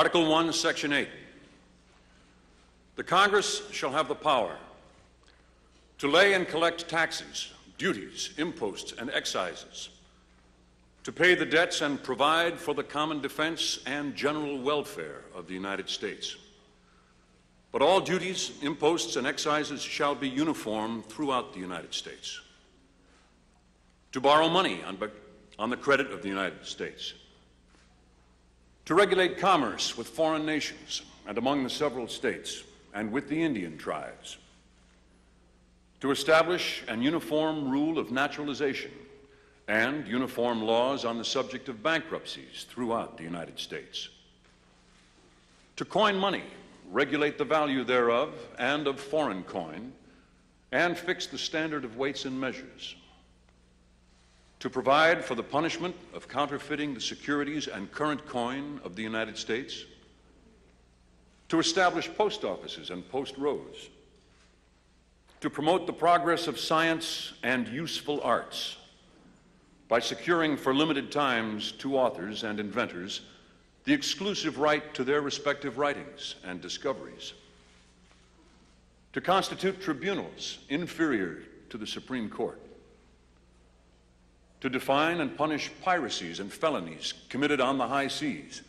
Article 1, Section 8. The Congress shall have the power to lay and collect taxes, duties, imposts, and excises, to pay the debts and provide for the common defense and general welfare of the United States. But all duties, imposts, and excises shall be uniform throughout the United States. To borrow money on the credit of the United States. To regulate commerce with foreign nations and among the several states and with the Indian tribes. To establish an uniform rule of naturalization and uniform laws on the subject of bankruptcies throughout the United States. To coin money, regulate the value thereof and of foreign coin, and fix the standard of weights and measures. To provide for the punishment of counterfeiting the securities and current coin of the United States. To establish post offices and post roads. To promote the progress of science and useful arts by securing for limited times to authors and inventors the exclusive right to their respective writings and discoveries. To constitute tribunals inferior to the Supreme Court. To define and punish piracies and felonies committed on the high seas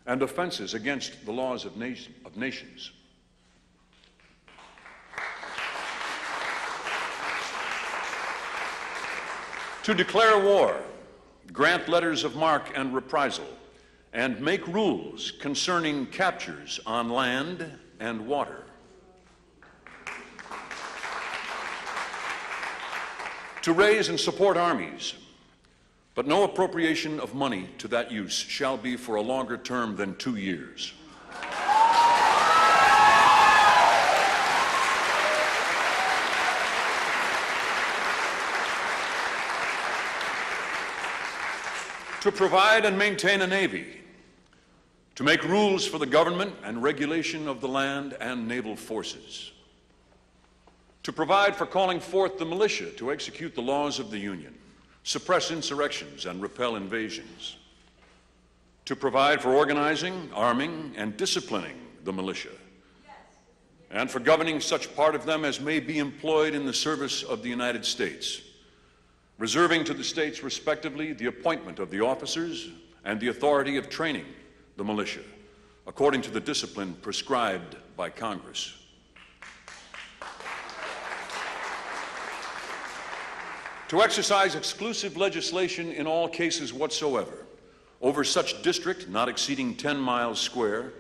and offenses against the laws of nations. To declare war, grant letters of marque and reprisal, and make rules concerning captures on land and water. To raise and support armies, but no appropriation of money to that use shall be for a longer term than 2 years. To provide and maintain a navy, to make rules for the government and regulation of the land and naval forces, to provide for calling forth the militia to execute the laws of the Union, suppress insurrections and repel invasions, to provide for organizing, arming, and disciplining the militia, and for governing such part of them as may be employed in the service of the United States, reserving to the states respectively the appointment of the officers and the authority of training the militia according to the discipline prescribed by Congress. To exercise exclusive legislation in all cases whatsoever over such district not exceeding 10 miles square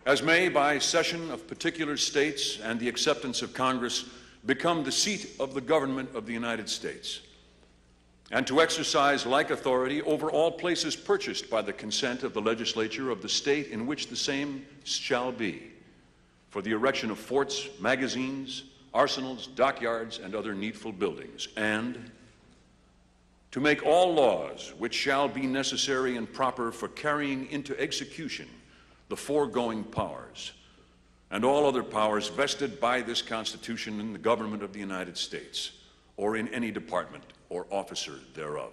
as may by cession of particular states and the acceptance of Congress become the seat of the government of the United States, and to exercise like authority over all places purchased by the consent of the legislature of the state in which the same shall be, for the erection of forts, magazines, arsenals, dockyards, and other needful buildings, and to make all laws which shall be necessary and proper for carrying into execution the foregoing powers, and all other powers vested by this Constitution in the government of the United States, or in any department or officer thereof.